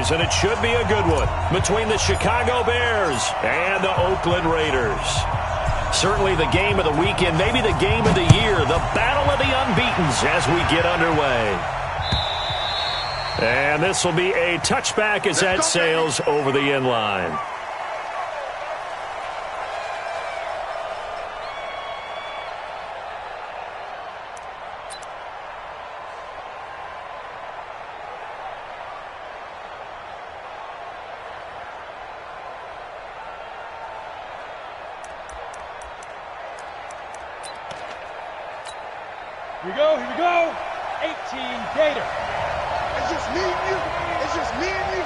is, and it should be a good one between the Chicago Bears and the Oakland Raiders. Certainly the game of the weekend, maybe the game of the year, the battle of the unbeatens as we get underway. And this will be a touchback as that sails over the end line. Here we go. 18 Gator. It's just me and you. It's just me and you.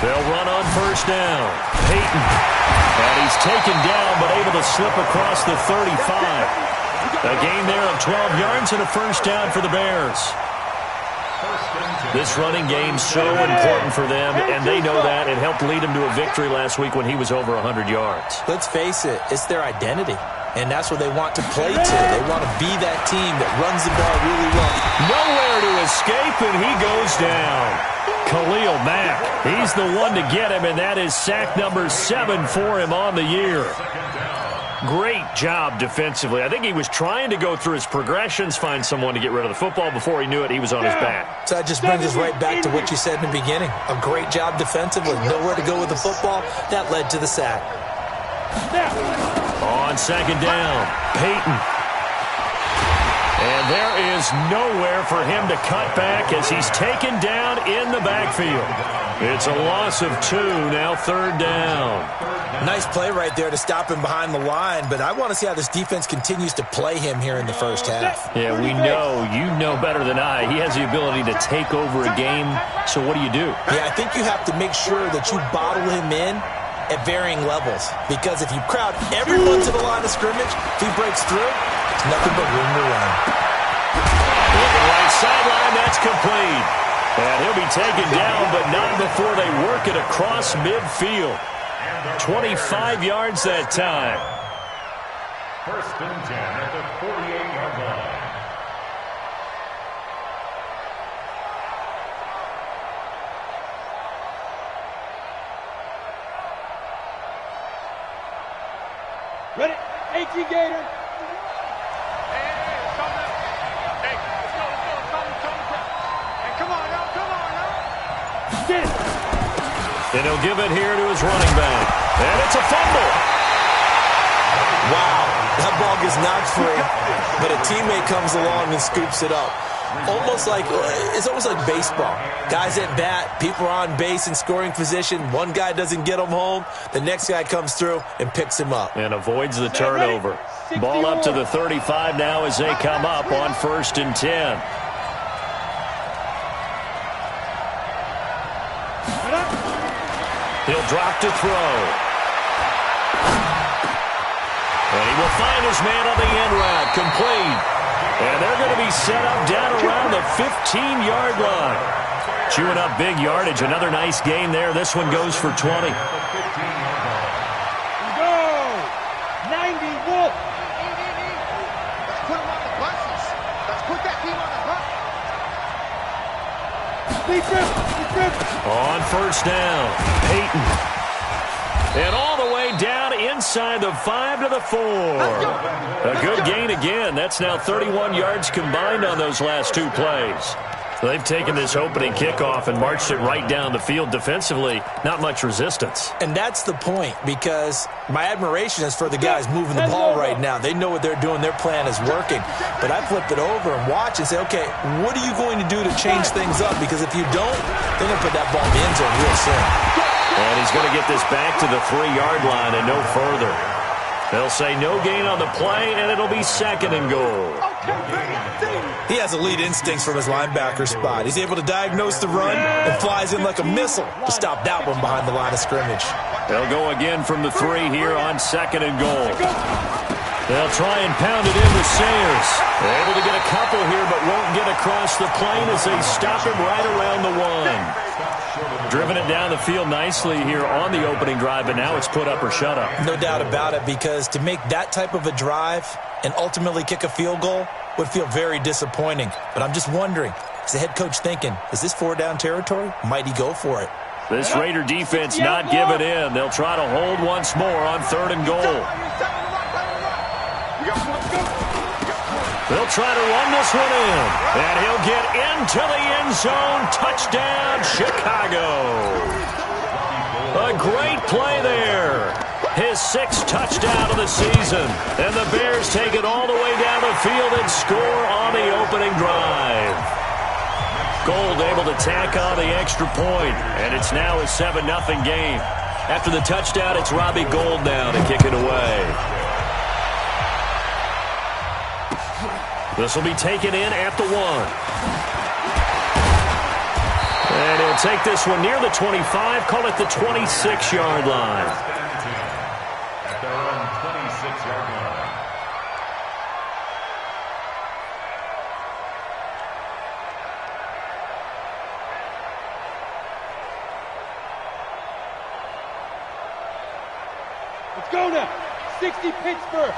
They'll run on first down. Peyton. And he's taken down, but able to slip across the 35. A gain there of 12 yards and a first down for the Bears. This running game's so important for them, and they know that. It helped lead them to a victory last week when he was over 100 yards. Let's face it, it's their identity. And that's what they want to play to. They want to be that team that runs the ball really well. Nowhere to escape, and he goes down. Khalil Mack, he's the one to get him, and that is sack number 7 for him on the year. Great job defensively. I think he was trying to go through his progressions, find someone to get rid of the football. Before he knew it, he was on his back. So that just brings us right back to what you said in the beginning. A great job defensively. Nowhere to go with the football. That led to the sack. On second down, Peyton. And there is nowhere for him to cut back as he's taken down in the backfield. It's a loss of 2, now third down. Nice play right there to stop him behind the line, but I want to see how this defense continues to play him here in the first half. Yeah, we know, you know better than I, he has the ability to take over a game, so what do? Yeah, I think you have to make sure that you bottle him in at varying levels, because if you crowd everyone to the line of scrimmage, if he breaks through, it's nothing but room to run. Looking right sideline, that's complete. And he'll be taken down, but not before they work it across midfield. 25 yards that time. First and 10 at the 48-yard line. Ready? 18 Gator. And he'll give it here to his running back. And it's a fumble. Wow, that ball gets knocked free, but a teammate comes along and scoops it up. It's almost like baseball. Guys at bat, people are on base in scoring position. One guy doesn't get him home. The next guy comes through and picks him up. And avoids the turnover. Ball up to the 35 now as they come up on first and 10. He'll drop to throw. And he will find his man on the end route, complete. And they're going to be set up down around the 15-yard line. Chewing up big yardage. Another nice gain there. This one goes for 20. Go! 90 Wolf. Let's put him on the buses. Let's put that team on the bus. On first down, Peyton. And all the way down inside the 5 to the 4. A good gain again. That's now 31 yards combined on those last 2 plays. They've taken this opening kickoff and marched it right down the field defensively. Not much resistance. And that's the point, because my admiration is for the guys moving the ball right now. They know what they're doing. Their plan is working. But I flip it over and watch and say, okay, what are you going to do to change things up? Because if you don't, they're going to put that ball in the end zone real soon. And he's going to get this back to the 3-yard line and no further. They'll say no gain on the play, and it'll be second and goal. He has elite instincts from his linebacker spot. He's able to diagnose the run and flies in like a missile to stop that one behind the line of scrimmage. They'll go again from the 3 here on second and goal. They'll try and pound it in with Sayers. They're able to get a couple here, but won't get across the plane as they stop him right around the 1. Driven it down the field nicely here on the opening drive, but now it's put up or shut up. No doubt about it, because to make that type of a drive and ultimately kick a field goal would feel very disappointing. But I'm just wondering, Is the head coach thinking, is this 4-down territory? Might he go for it? This Raider defense not giving in. They'll try to hold once more on 3rd and goal. They'll try to run this one in. And he'll get into the end zone. Touchdown, Chicago. A great play there. His 6th touchdown of the season. And the Bears take it all the way down the field and score on the opening drive. Gold able to tack on the extra point, and it's now a 7-0 game. After the touchdown, it's Robbie Gould now to kick it away. This will be taken in at the 1. And he'll take this one near the 25, call it the 26-yard line. At their own 26-yard line. Let's go now. 60 Pittsburgh.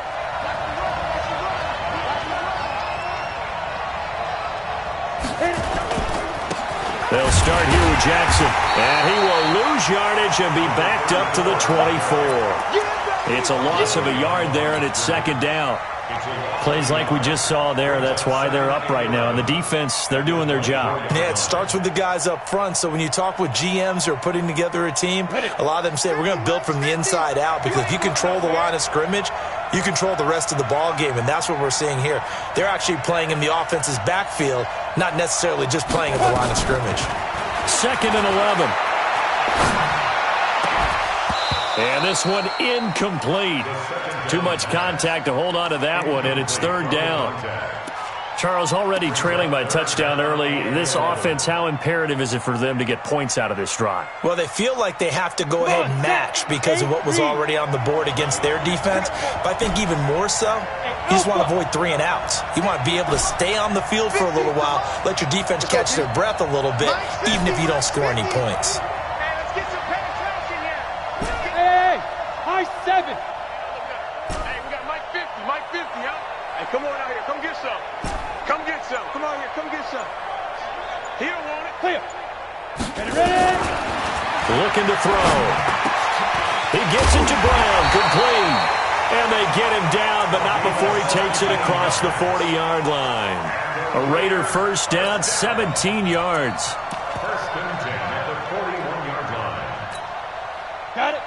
They'll start here with Jackson. And he will lose yardage and be backed up to the 24. It's a loss of a yard there, and it's 2nd down. Plays like we just saw there. That's why they're up right now. And the defense, they're doing their job. Yeah, it starts with the guys up front. So when you talk with GMs who are putting together a team, a lot of them say we're going to build from the inside out, because if you control the line of scrimmage, you control the rest of the ball game, and that's what we're seeing here. They're actually playing in the offense's backfield, not necessarily just playing at the line of scrimmage. 2nd and 11. And this one incomplete. Too much contact to hold on to that one, and it's 3rd down. Charles, already trailing by a touchdown early. This offense, how imperative is it for them to get points out of this drive? Well, they feel like they have to go ahead and match because of what was already on the board against their defense. But I think even more so, you just want to avoid 3 and outs. You want to be able to stay on the field for a little while, let your defense catch their breath a little bit, even if you don't score any points. High 7. Hey, we got Mike 50, huh? Hey, come on out here. Come get some. Come get some. Come on here. Come get some. He don't want it. Clear. Ready. Looking to throw. He gets it to Brown. Complete. And they get him down, but not before he takes it across the 40-yard line. A Raider 1st down, 17 yards. 1st and 10 at the 41-yard line. Got it.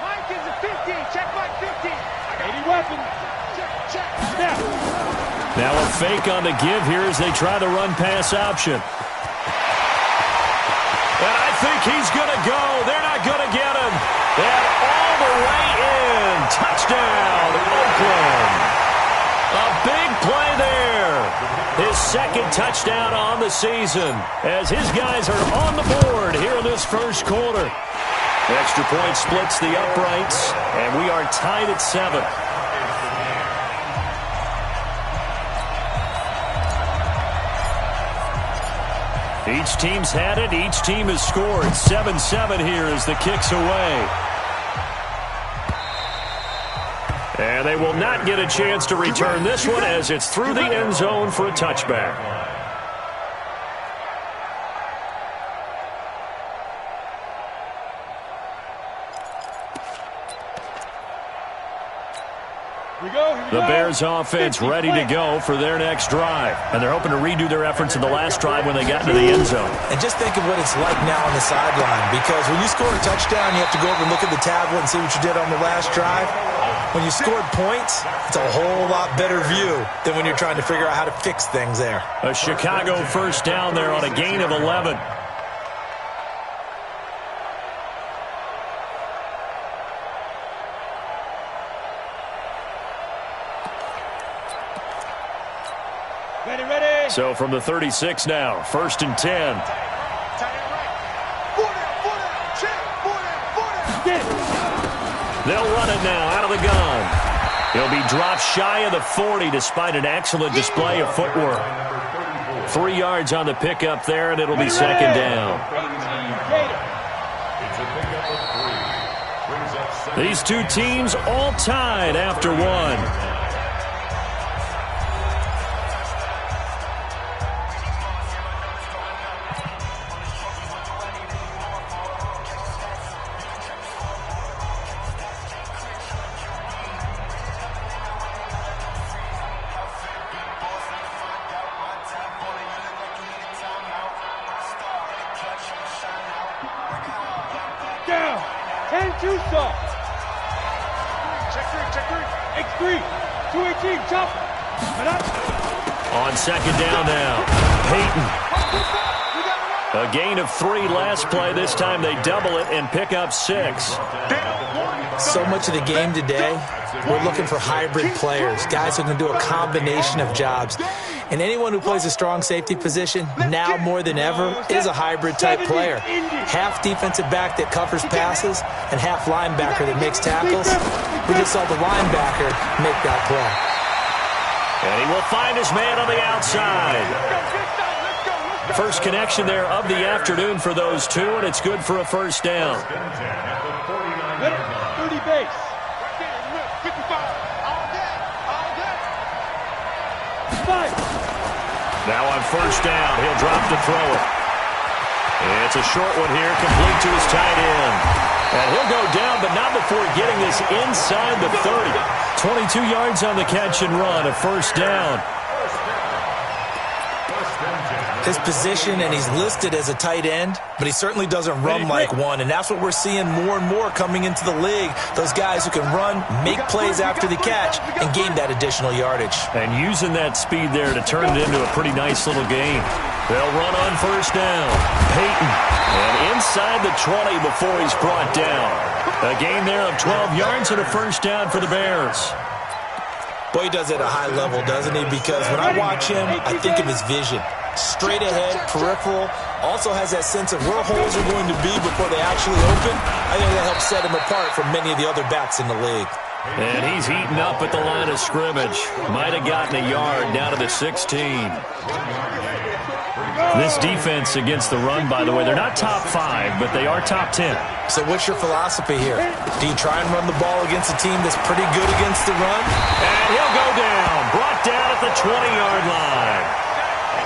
Mike is a 50. Check Mike 50. 80 weapons. Check. Snap. Now a fake on the give here as they try the run-pass option. And I think he's going to go. They're not going to get him. And all the way in. Touchdown, Oakland. A big play there. His 2nd touchdown on the season as his guys are on the board here in this 1st quarter. Extra point splits the uprights, and we are tied at 7. Each team's had it. Each team has scored. 7-7 here as the kick's away. And they will not get a chance to return this one as it's through the end zone for a touchback. The Bears offense ready to go for their next drive. And they're hoping to redo their efforts in the last drive when they got into the end zone. And just think of what it's like now on the sideline, because when you score a touchdown, you have to go over and look at the tablet and see what you did on the last drive. When you scored points, it's a whole lot better view than when you're trying to figure out how to fix things there. A Chicago 1st down there on a gain of 11. Ready. So from the 36 now, 1st and 10. They'll run it now out of the gun. He'll be dropped shy of the 40 despite an excellent display of footwork. 3 yards on the pickup there, and it'll be 2nd down. These two teams all tied after 1. what you saw. Check three. X3, 218, chop. On second down now, Peyton. A gain of 3 last play. This time they double it and pick up 6. So much of the game today, we're looking for hybrid players, guys who can do a combination of jobs. And anyone who plays a strong safety position, now more than ever, is a hybrid-type player. Half defensive back that covers passes and half linebacker that makes tackles. We just saw the linebacker make that play. And he will find his man on the outside. First connection there of the afternoon for those two, and it's good for a first down. 30 base. 5. Now on first down, he'll drop to throw it. It's a short one here, complete to his tight end. And he'll go down, but not before getting this inside the 30. 22 yards on the catch and run, a first down. His position, and he's listed as a tight end, but he certainly doesn't run like one, and that's what we're seeing more and more coming into the league. Those guys who can run, make plays after the catch, and gain that additional yardage. And using that speed there to turn it into a pretty nice little game. They'll run on first down. Peyton, and inside the 20 before he's brought down. A gain there of 12 yards and a first down for the Bears. Boy, he does it at a high level, doesn't he? Because when I watch him, I think of his vision. Straight ahead, peripheral, also has that sense of where holes are going to be before they actually open. I think that helps set him apart from many of the other backs in the league. And he's heating up at the line of scrimmage. Might have gotten a yard down to the 16. This defense against the run, by the way, they're not top 5, but they are top 10. So what's your philosophy here? Do you try and run the ball against a team that's pretty good against the run? And he'll go down, brought down at the 20-yard line.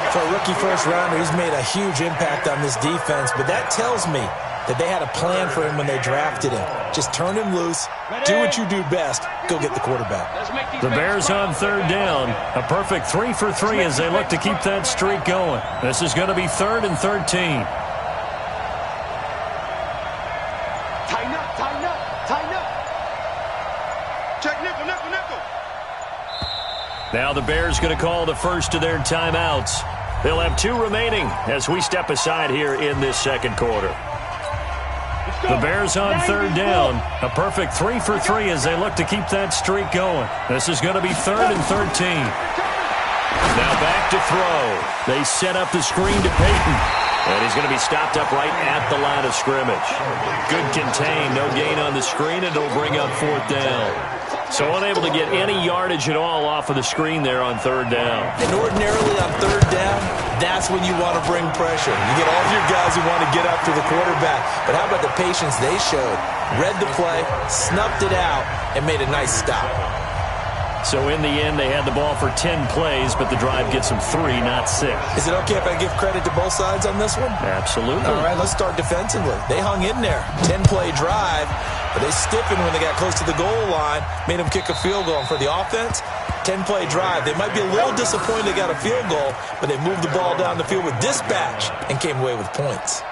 For a rookie first-rounder, he's made a huge impact on this defense, but that tells me that they had a plan for him when they drafted him. Just turn him loose, do what you do best, go get the quarterback. The Bears on third down. A perfect 3 for 3 as they look to keep that streak going. This is going to be 3rd and 13. Tighten up. Check nickel. Now the Bears going to call the first of their timeouts. They'll have 2 remaining as we step aside here in this second quarter. The Bears on third down. A perfect 3 for 3 as they look to keep that streak going. This is going to be 3rd and 13. Now back to throw. They set up the screen to Peyton. And he's going to be stopped up right at the line of scrimmage. Good contain, no gain on the screen, and it'll bring up 4th down. So unable to get any yardage at all off of the screen there on third down. And ordinarily on third down, that's when you want to bring pressure. You get all of your guys who want to get after the quarterback. But how about the patience they showed? Read the play, snuffed it out, and made a nice stop. So in the end, they had the ball for 10 plays, but the drive gets them 3, not 6. Is it okay if I give credit to both sides on this one? Absolutely. All right, let's start defensively. They hung in there. 10-play drive, but they stiffened when they got close to the goal line, made them kick a field goal. And for the offense, 10-play drive. They might be a little disappointed they got a field goal, but they moved the ball down the field with dispatch and came away with points.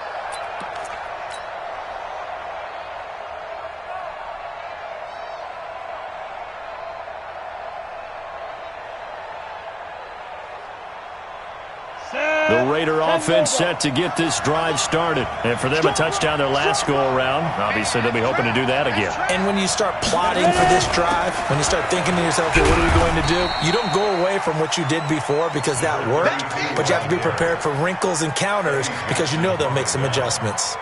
The Raider offense set to get this drive started. And for them, a touchdown their last go-around. Obviously, they'll be hoping to do that again. And when you start plotting for this drive, when you start thinking to yourself, okay, what are we going to do? You don't go away from what you did before because that worked, but you have to be prepared for wrinkles and counters because you know they'll make some adjustments.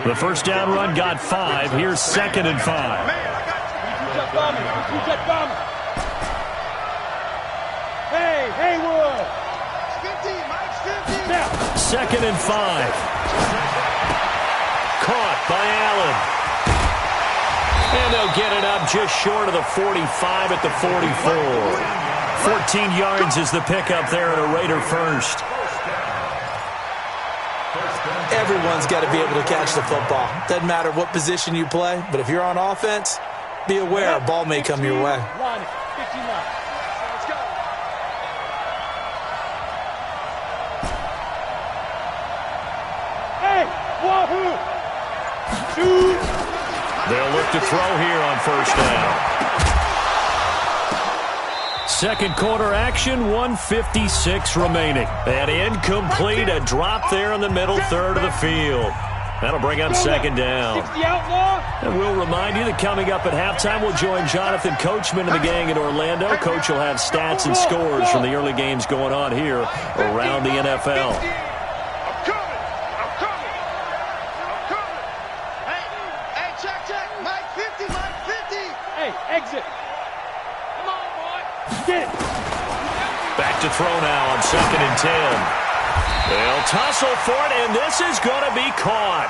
The first down run got 5. Here's 2nd and 5. Hey, Haywood! 2nd and 5. Caught by Allen. And they'll get it up just short of the 45 at the 44. 14 yards is the pickup there at a Raider first. Everyone's got to be able to catch the football. Doesn't matter what position you play, but if you're on offense, be aware a ball may come your way. look to throw here on first down. Second quarter action, 1:56 remaining. And incomplete, a drop there in the middle third of the field. That'll bring up second down. And we'll remind you that coming up at halftime, we'll join Jonathan Coachman and the gang in Orlando. Coach will have stats and scores from the early games going on here around the NFL. Back to throw now on 2nd and 10. They'll tussle for it, and this is going to be caught.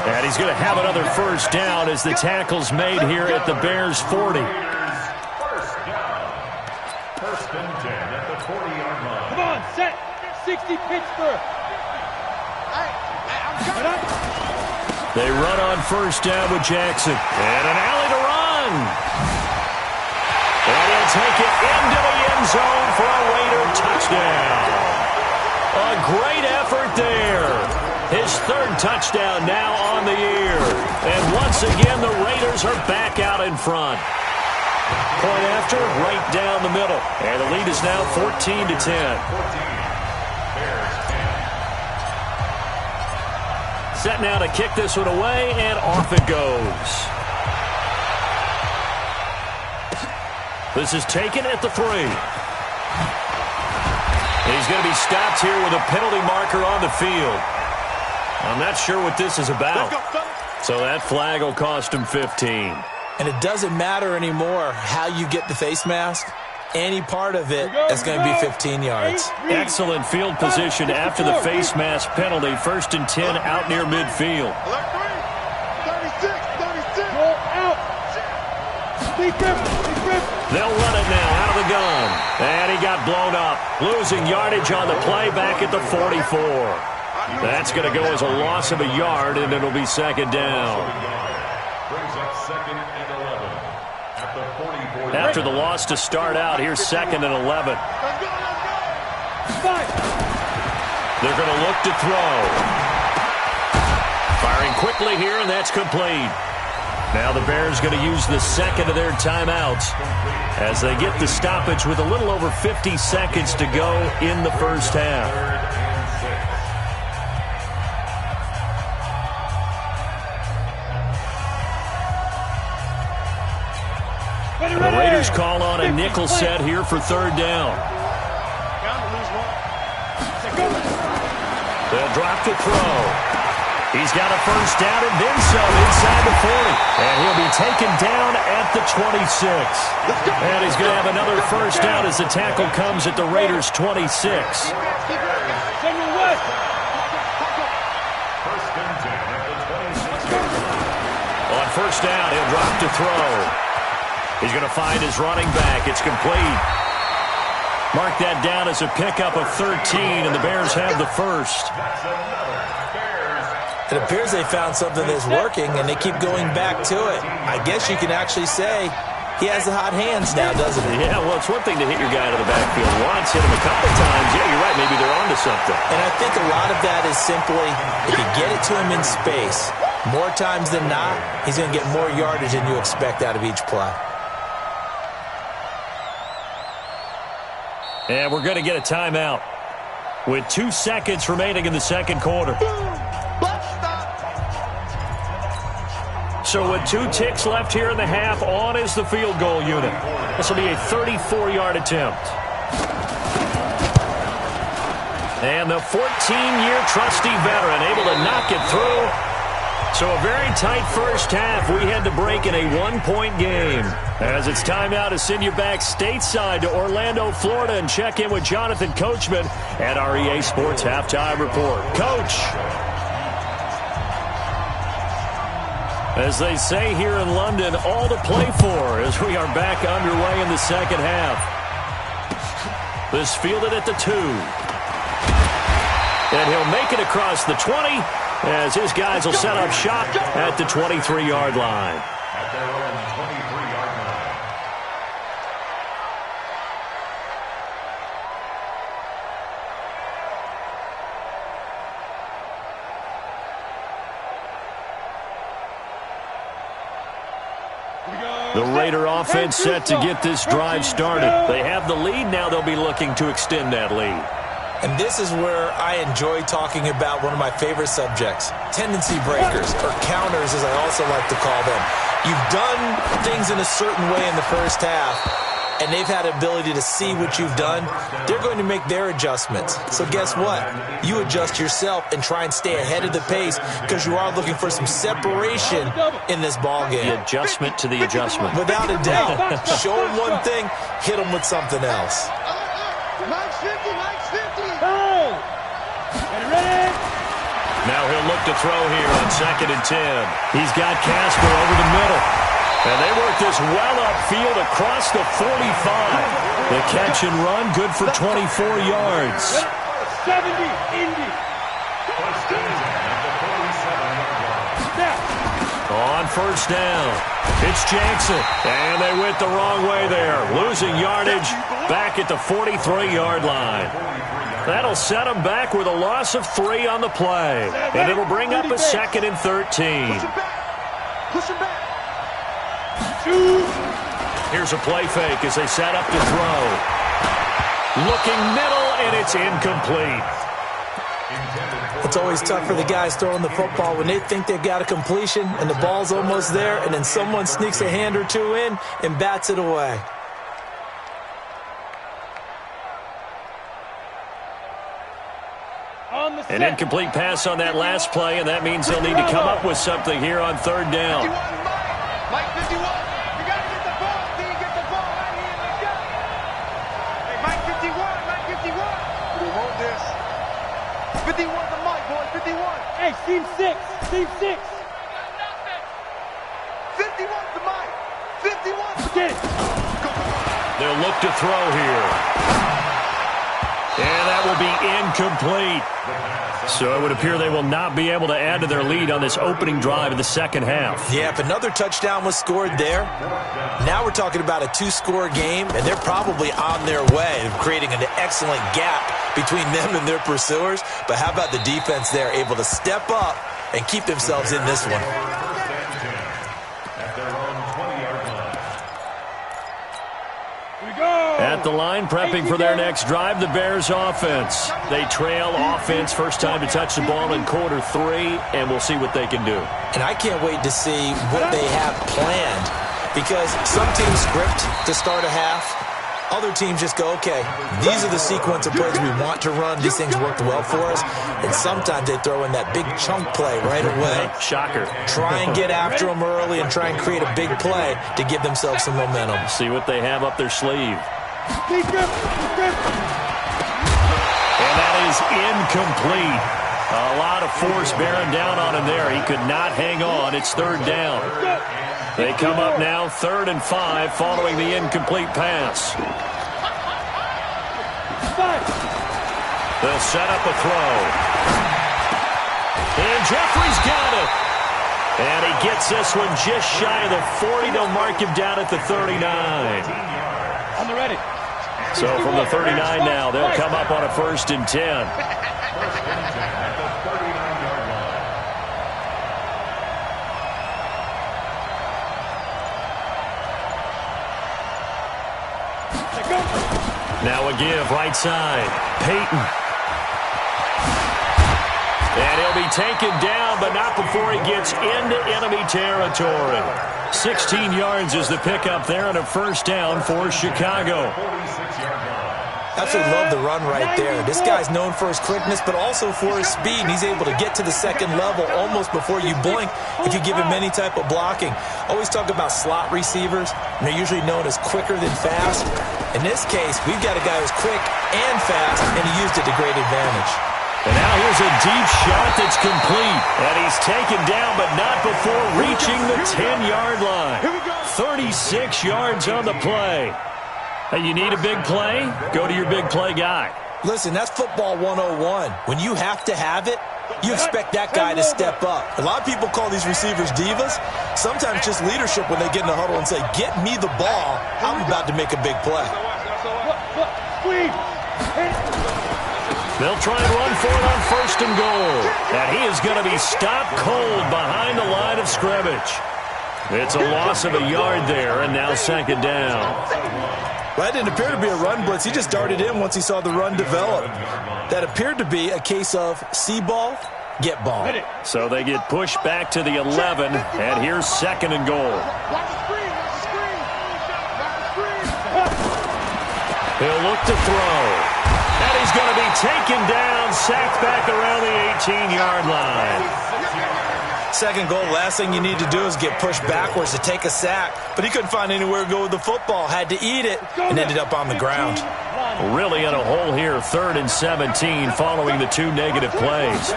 And he's going to have another first down as the tackle's made here at the Bears' 40. First down. First and 10 at the 40-yard line. Come on, set. 60 Pittsburgh. They run on first down with Jackson. And an alley to run. And he'll take it into the end zone for a Raider touchdown. A great effort there. His 3rd touchdown now on the year. And once again, the Raiders are back out in front. Point after, right down the middle. And the lead is now 14-10. Set now to kick this one away, and off it goes. This is taken at the 3. He's going to be stopped here with a penalty marker on the field. I'm not sure what this is about. So that flag will cost him 15. And it doesn't matter anymore how you get the face mask. Any part of it is going to be 15 yards. Excellent field position after the face mask penalty. 1st and 10 out near midfield. 36. Roll out. They'll run it now out of the gun. And he got blown up. Losing yardage on the play back at the 44. That's going to go as a loss of a yard, and it'll be second down. Brings up 2nd and 11 at the 44. After the loss to start out, here's 2nd and 11. They're going to look to throw. Firing quickly here, and that's complete. Now the Bears going to use the 2nd of their timeouts as they get the stoppage with a little over 50 seconds to go in the first half. The Raiders call on a nickel set here for 3rd down. They'll drop the throw. He's got a first down and then some inside the 40. And he'll be taken down at the 26. And he's going to have another first down as the tackle comes at the Raiders' 26. First and 10 at the 26. On first down, he'll drop to throw. He's going to find his running back. It's complete. Mark that down as a pickup of 13, and the Bears have the first. It appears they found something that's working, and they keep going back to it. I guess you can actually say he has the hot hands now, doesn't he? Yeah, well, it's one thing to hit your guy out of the backfield once, hit him a couple times. Yeah, you're right. Maybe they're onto something. And I think a lot of that is simply if you get it to him in space, more times than not, he's going to get more yardage than you expect out of each play. And we're going to get a timeout with 2 seconds remaining in the second quarter. So with 2 ticks left here in the half, on is the field goal unit. This will be a 34-yard attempt. And the 14-year trusty veteran able to knock it through. So a very tight first half. We had to break in a 1-point game. As it's time now to send you back stateside to Orlando, Florida, and check in with Jonathan Coachman at our EA Sports Halftime Report. Coach. As they say here in London, all to play for as we are back underway in the second half. This fielded at the 2. And he'll make it across the 20 as his guys will set up shop at the 23-yard line. At their own 23-yard line. The Raider offense set to get this drive started. They have the lead now. They'll be looking to extend that lead. And this is where I enjoy talking about one of my favorite subjects, tendency breakers, or counters as I also like to call them. You've done things in a certain way in the first half, and they've had the ability to see what you've done. They're going to make their adjustments. So guess what? You adjust yourself and try and stay ahead of the pace because you are looking for some separation in this ball game. The adjustment to the adjustment. Without a doubt. Show them one thing, hit them with something else. Mike's 50, Mike's 50. Ready? Now he'll look to throw here on 2nd and 10. He's got Casper over the middle. And they work this well upfield across the 45. The catch and run, good for 24 yards. 70, Indy. On first down, it's Jackson. And they went the wrong way there. Losing yardage back at the 43-yard line. That'll set them back with a loss of 3 on the play. And it'll bring up a 2nd and 13. Push him back. Here's a play fake as they set up to throw. Looking middle, and it's incomplete. It's always tough for the guys throwing the football when they think they've got a completion and the ball's almost there, and then someone sneaks a hand or two in and bats it away. An incomplete pass on that last play, and that means they'll need to come up with something here on 3rd down. Mike 51. You got to get the ball. Do you get the ball right here? Let's go. Hey, Mike 51. Mike 51. We want this. 51 to Mike, boy. 51. Hey, team 6. Team 6. 51 to Mike. 51 to Get it. They'll look to throw here. And that will be incomplete. So it would appear they will not be able to add to their lead on this opening drive of the second half. Yeah, if another touchdown was scored there, now we're talking about a 2-score game, and they're probably on their way of creating an excellent gap between them and their pursuers. But how about the defense there, able to step up and keep themselves in this one? At the line, prepping for their next drive, the Bears offense. They trail offense, first time to touch the ball in quarter 3, and we'll see what they can do. And I can't wait to see what they have planned, because some teams script to start a half. Other teams just go, okay, these are the sequence of plays we want to run. These things worked well for us. And sometimes they throw in that big chunk play right away. Shocker. Try and get after them early and try and create a big play to give themselves some momentum. See what they have up their sleeve. Keep grip. And that is incomplete. A lot of force bearing down on him there. He could not hang on. It's 3rd down. They come up now 3rd and 5 following the incomplete pass. They'll set up a throw. And Jeffrey's got it. And he gets this one just shy of the 40. They'll mark him down at the 39. On the ready. So from the 39 now, they'll come up on a 1st and 10. Now a give, right side. Peyton. And he'll be taken down, but not before he gets into enemy territory. 16 yards is the pickup there on a 1st down for Chicago. Absolutely love the run right there. This guy's known for his quickness, but also for his speed. He's able to get to the 2nd level almost before you blink if you give him any type of blocking. Always talk about slot receivers, and they're usually known as quicker than fast. In this case, we've got a guy who's quick and fast, and he used it to great advantage. And now here's a deep shot that's complete. And he's taken down, but not before reaching the 10-yard line. 36 yards on the play. Hey, you need a big play? Go to your big play guy. Listen, that's football 101. When you have to have it, you expect that guy to step up. A lot of people call these receivers divas. Sometimes just leadership when they get in the huddle and say, get me the ball. I'm about to make a big play. They'll try and run for it on 1st and goal. And he is going to be stopped cold behind the line of scrimmage. It's a loss of a yard there, and now second down. Well, that didn't appear to be a run blitz. He just darted in once he saw the run develop. That appeared to be a case of see ball, get ball. So they get pushed back to the 11, and here's second and goal. He'll look to throw. And he's going to be taken down, sacked back around the 18-yard line. Second goal, last thing you need to do is get pushed backwards to take a sack. But he couldn't find anywhere to go with the football. Had to eat it and ended up on the ground. Really in a hole here, 3rd and 17 following the 2 negative plays.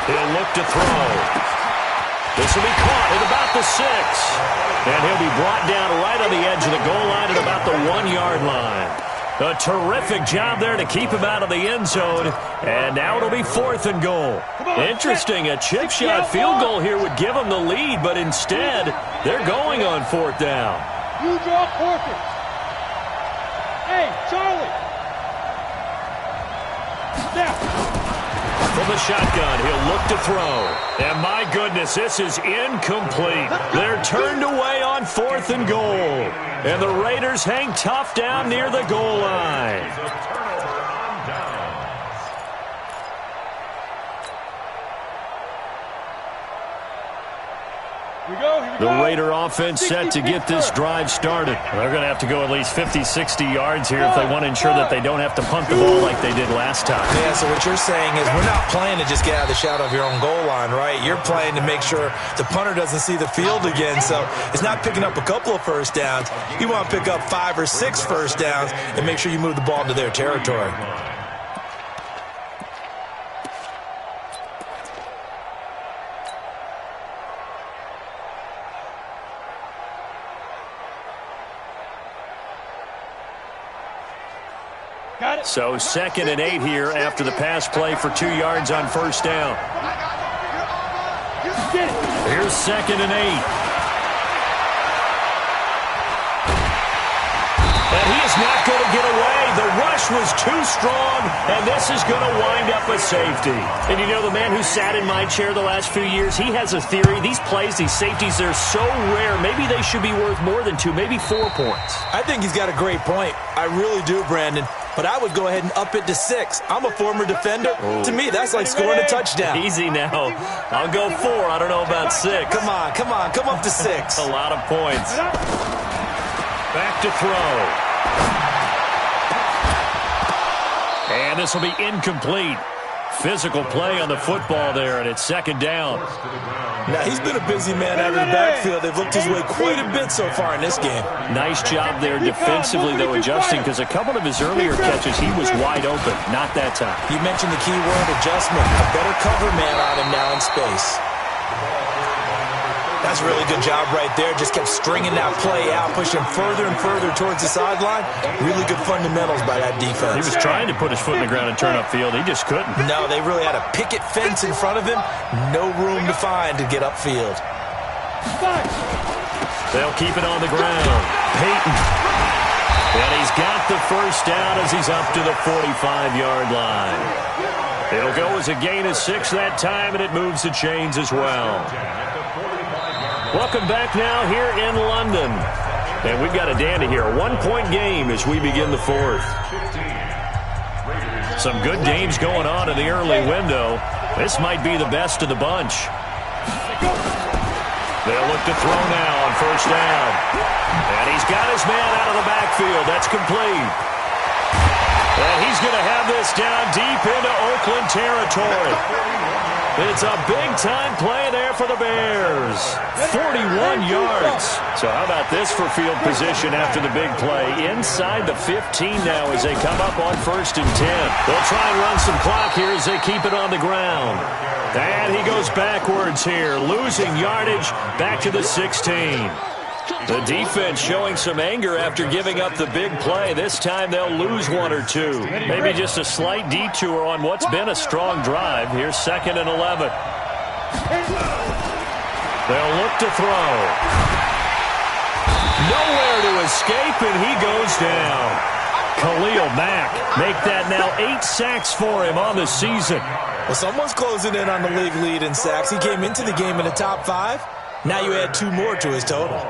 He'll look to throw. This will be caught at about the 6. And he'll be brought down right on the edge of the goal line at about the 1-yard line. A terrific job there to keep him out of the end zone. And now it'll be 4th and goal. Interesting, a chip shot field goal here would give them the lead, but instead, they're going on 4th down. You draw 4th. Hey, Charlie. Now. From the shotgun, he'll look to throw. And my goodness, this is incomplete. They're turned away on 4th and goal. And the Raiders hang tough down near the goal line. The Raider offense set to get this drive started. They're going to have to go at least 50, 60 yards here if they want to ensure that they don't have to punt the ball like they did last time. Yeah, so what you're saying is we're not playing to just get out of the shadow of your own goal line, right? You're playing to make sure the punter doesn't see the field again. So it's not picking up a couple of first downs. You want to pick up 5 or 6 first downs and make sure you move the ball into their territory. So 2nd and 8 here after the pass play for 2 yards on 1st down. Here's 2nd and 8. And he is not going to get away. The rush was too strong, and this is going to wind up a safety. And you know, the man who sat in my chair the last few years, he has a theory. These plays, these safeties, they're so rare. Maybe they should be worth more than 2, maybe 4 points. I think he's got a great point. I really do, Brandon. But I would go ahead and up it to 6. I'm a former defender. Oh. To me, that's like scoring a touchdown. Easy now. I'll go 4. I don't know about 6. Come on. Come up to 6. A lot of points. Back to throw. And this will be incomplete. Physical play on the football there, and it's 2nd down. Now, he's been a busy man out of the backfield. They've looked his way quite a bit so far in this game. Nice job there defensively, though, adjusting, because a couple of his earlier catches, he was wide open. Not that time. You mentioned the key word, adjustment. A better cover man on him now in space. That's a really good job right there. Just kept stringing that play out, pushing further and further towards the sideline. Really good fundamentals by that defense. He was trying to put his foot in the ground and turn upfield. He just couldn't. No, they really had a picket fence in front of him. No room to find to get upfield. They'll keep it on the ground. Peyton. And he's got the first down as he's up to the 45-yard line. It'll go as a gain of 6 that time, and it moves the chains as well. Welcome back now here in London. And we've got a dandy here. A 1-point game as we begin the 4th. Some good games going on in the early window. This might be the best of the bunch. They'll look to throw now on 1st down. And he's got his man out of the backfield. That's complete. And he's going to have this down deep into Oakland territory. It's a big-time play there for the Bears. 41 yards. So how about this for field position after the big play? Inside the 15 now as they come up on 1st and 10. They'll try and run some clock here as they keep it on the ground. And he goes backwards here, losing yardage back to the 16. The defense showing some anger after giving up the big play. This time they'll lose 1 or 2. Maybe just a slight detour on what's been a strong drive. Here's 2nd and 11. They'll look to throw. Nowhere to escape, and he goes down. Khalil Mack make that now 8 sacks for him on the season. Well, someone's closing in on the league lead in sacks. He came into the game in the top 5. Now you add 2 more to his total.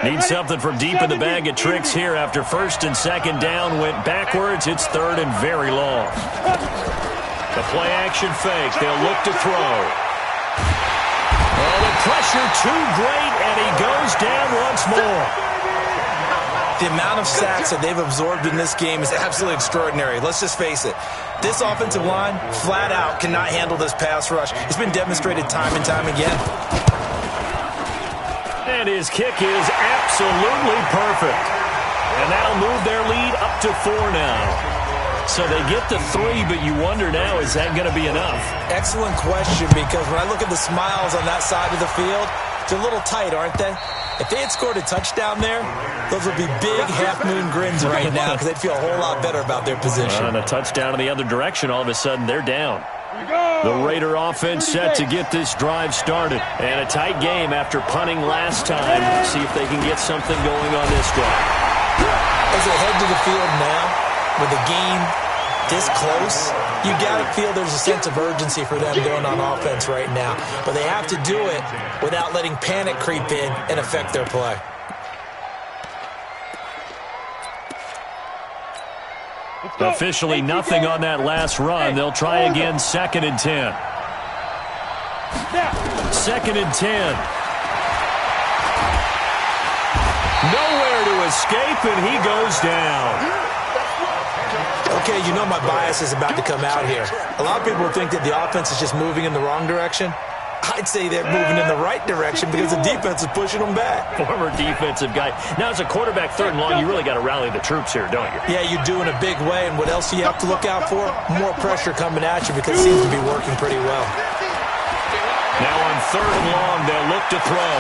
Need something from deep in the bag of tricks here after first and second down went backwards. It's third and very long. The play action fake. They'll look to throw. Oh, the pressure too great, and he goes down once more. The amount of sacks that they've absorbed in this game is absolutely extraordinary. Let's just face it. This offensive line, flat out, cannot handle this pass rush. It's been demonstrated time and time again. And his kick is absolutely perfect. And that'll move their lead up to 4 now. So they get to 3, but you wonder now, is that going to be enough? Excellent question, because when I look at the smiles on that side of the field, they're a little tight, aren't they? If they had scored a touchdown there, those would be big half-moon grins right now because they'd feel a whole lot better about their position. And a touchdown in the other direction, all of a sudden they're down. The Raider offense set to get this drive started. And a tight game after punting last time. See if they can get something going on this drive. As they head to the field now, with the game this close, you got to feel there's a sense of urgency for them going on offense right now. But they have to do it without letting panic creep in and affect their play. Officially nothing on that last run. They'll try again, 2nd and 10. 2nd and 10. Nowhere to escape, and he goes down. Okay, you know my bias is about to come out here. A lot of people think that the offense is just moving in the wrong direction. I'd say they're moving in the right direction because the defense is pushing them back. Former defensive guy. Now, as a quarterback, 3rd and long, you really got to rally the troops here, don't you? Yeah, you do in a big way. And what else do you have to look out for? More pressure coming at you because it seems to be working pretty well. Now on 3rd and long, they'll look to throw.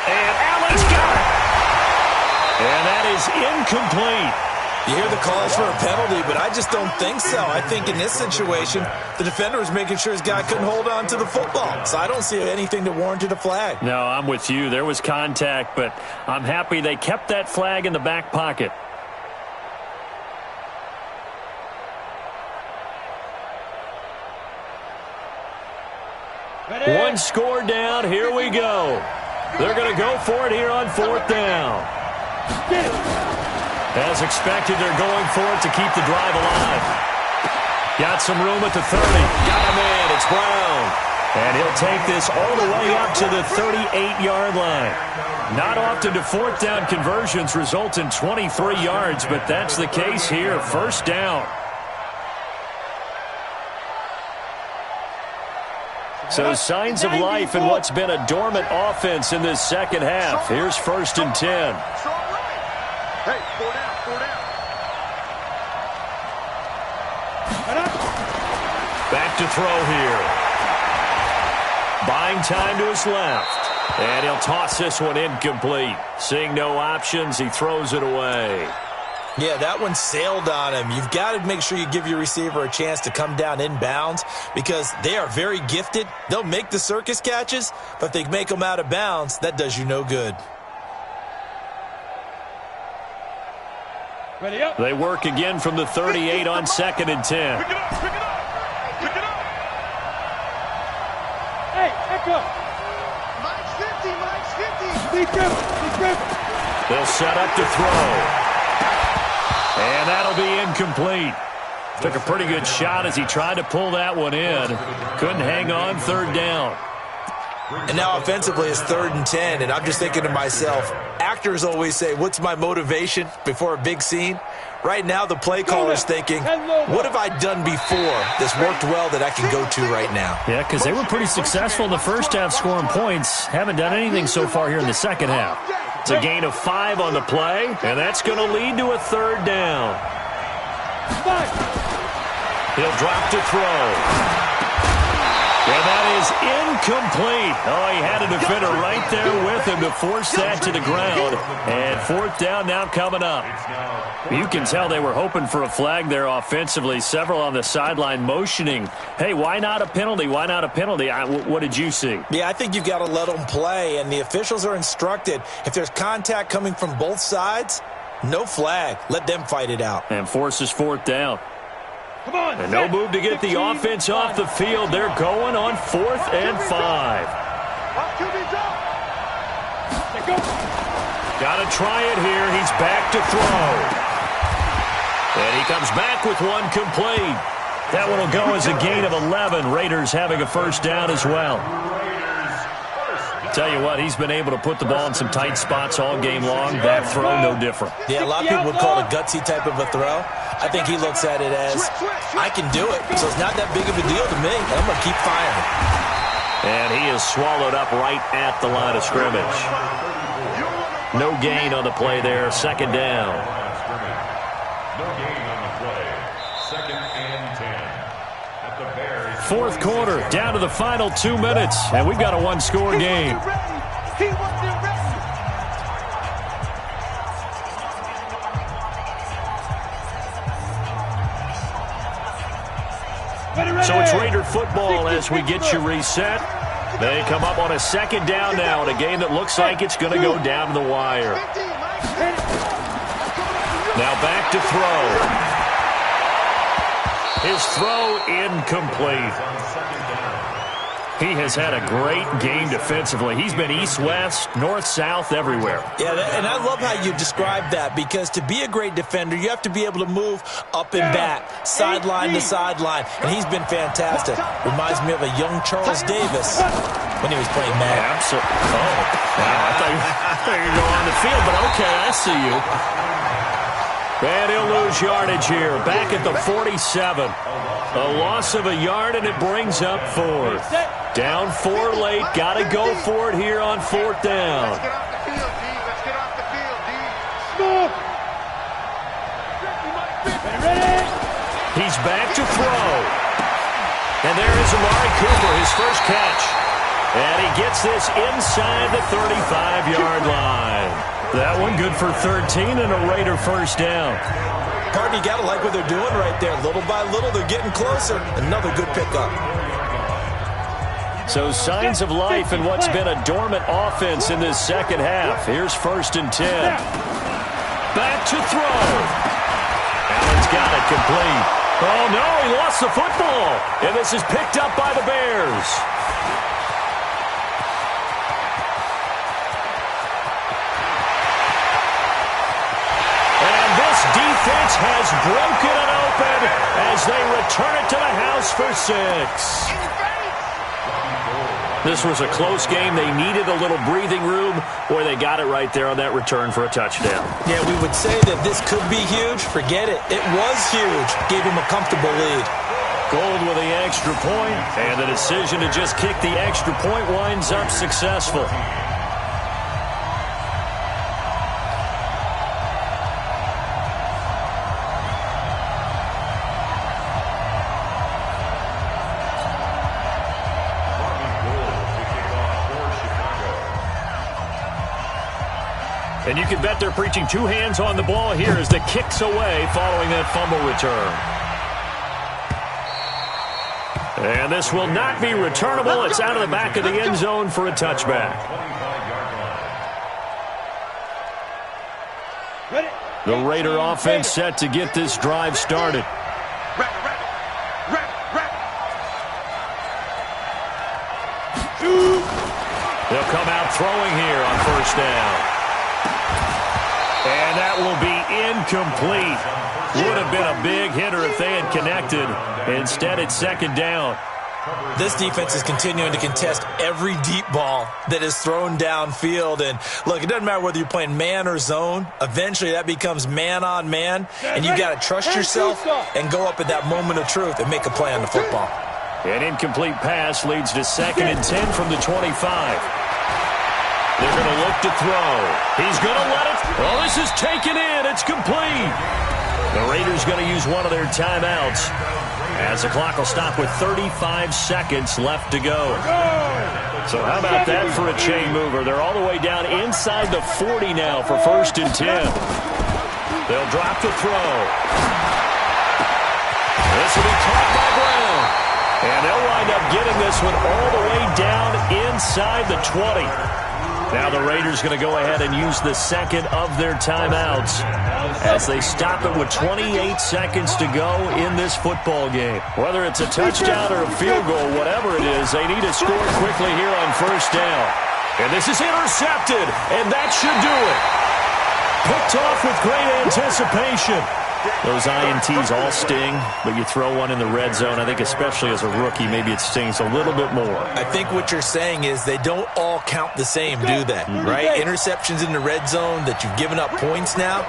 And Allen's got it. And that is incomplete. You hear the calls for a penalty, but I just don't think so. I think in this situation, the defender was making sure his guy couldn't hold on to the football. So I don't see anything that warranted a flag. No, I'm with you. There was contact, but I'm happy they kept that flag in the back pocket. One score down. Here we go. They're going to go for it here on 4th down. As expected, they're going for it to keep the drive alive. Got some room at the 30. Got a man. It's Brown. And he'll take this all the way up to the 38-yard line. Not often do 4th down conversions result in 23 yards, but that's the case here. 1st down. So signs of life in what's been a dormant offense in this second half. Here's 1st and 10. Hey, 4 down, 4 down. Back to throw here. Buying time to his left. And he'll toss this one incomplete. Seeing no options, he throws it away. Yeah, that one sailed on him. You've got to make sure you give your receiver a chance to come down inbounds because they are very gifted. They'll make the circus catches, but if they make them out of bounds, that does you no good. They work again from the 38 on 2nd and 10. Pick it up, pick it up, pick it up. Hey, echo. Mike's 50, Mike's 50. They'll set up to throw. And that'll be incomplete. Took a pretty good shot as he tried to pull that one in. Couldn't hang on 3rd down. And now offensively it's 3rd and 10, and I'm just thinking to myself, actors always say, what's my motivation before a big scene? Right now the play caller's thinking, what have I done before that's worked well that I can go to right now? Yeah, because they were pretty successful in the first half scoring points. Haven't done anything so far here in the second half. It's a gain of 5 on the play, and that's going to lead to a 3rd down. He'll drop to throw. And that is is incomplete. Oh, he had a defender right there with him to force that to the ground. And fourth down now coming up. You can tell they were hoping for a flag there offensively. Several on the sideline motioning, hey, why not a penalty? Why not a penalty? What did you see? Yeah, I think you've got to let them play, and the officials are instructed. If there's contact coming from both sides, no flag. Let them fight it out. And forces fourth down. Come on. And no move to get the offense off the field. They're going on 4th and 5. Got to try it here. He's back to throw. And he comes back with one complete. That one will go as a gain of 11. Raiders having a first down as well. Tell you what, he's been able to put the ball in some tight spots all game long. That throw, no different. Yeah, a lot of people would call it a gutsy type of a throw. I think he looks at it as, I can do it, so it's not that big of a deal to me. I'm going to keep firing. And he is swallowed up right at the line of scrimmage. No gain on the play there. Second down. No gain on the play. 2nd and 10. At the Bears. Fourth quarter, down to the final 2 minutes, and we've got a one-score game. He wasn't ready. So it's Raider football as we get you reset. They come up on a second down now in a game that looks like it's going to go down to the wire. Now back to throw. His throw incomplete. He has had a great game defensively. He's been east-west, north-south, everywhere. Yeah, and I love how you describe that, because to be a great defender, you have to be able to move up and back, sideline to sideline, and he's been fantastic. Reminds me of a young Charles Davis when he was playing Madden. Absolutely. Oh, wow. I thought you were going on the field, but okay, I see you. And he'll lose yardage here, back at the 47. A loss of a yard, and it brings up 4th. Down 4 late. Got to go for it here on 4th down. Let's get off the field, D. Let's get off the field, D. Smooth. He's back to throw. And there is Amari Cooper, his first catch. And he gets this inside the 35-yard line. That one good for 13 and a Raider first down. Pardon, you got to like what they're doing right there. Little by little, they're getting closer. Another good pickup. So signs of life in what's been a dormant offense in this second half. Here's 1st and 10. Back to throw. Allen's got it complete. Oh, no, he lost the football. And this is picked up by the Bears. And this defense has broken it open as they return it to the house for 6. This was a close game. They needed a little breathing room. Boy, they got it right there on that return for a touchdown. Yeah, we would say that this could be huge. Forget it. It was huge. Gave him a comfortable lead. Gold with the extra point, and the decision to just kick the extra point winds up successful. And you can bet they're preaching 2 hands on the ball here as the kick's away following that fumble return. And this will not be returnable. It's out of the back of the end zone for a touchback. The Raider offense set to get this drive started. They'll come out throwing here on first down. And that will be incomplete. Would have been a big hitter if they had connected. Instead, it's second down. This defense is continuing to contest every deep ball that is thrown downfield. And, look, it doesn't matter whether you're playing man or zone. Eventually, that becomes man on man. And you've got to trust yourself and go up at that moment of truth and make a play on the football. An incomplete pass leads to 2nd and 10 from the 25. They're going to look to throw. He's going to let it. Oh, this is taken in. It's complete. The Raiders going to use one of their timeouts. as the clock will stop with 35 seconds left to go. So how about that for a chain mover? They're all the way down inside the 40 now for 1st and 10. They'll drop to throw. This will be caught by Brown. And they'll wind up getting this one all the way down inside the 20. Now the Raiders going to go ahead and use the second of their timeouts as they stop it with 28 seconds to go in this football game. Whether it's a touchdown or a field goal, whatever it is, they need to score quickly here on 1st down. And this is intercepted, and that should do it. Picked off with great anticipation. Those INTs all sting, but you throw one in the red zone, I think especially as a rookie, maybe it stings a little bit more. I think what you're saying is they don't all count the same, do they? Right? Interceptions in the red zone that you've given up points now,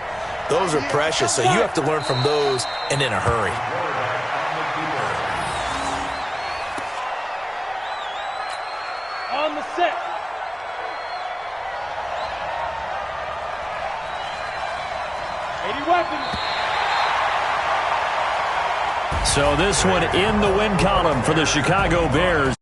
those are precious, so you have to learn from those and in a hurry. On the set. Weapons. So this one in the win column for the Chicago Bears.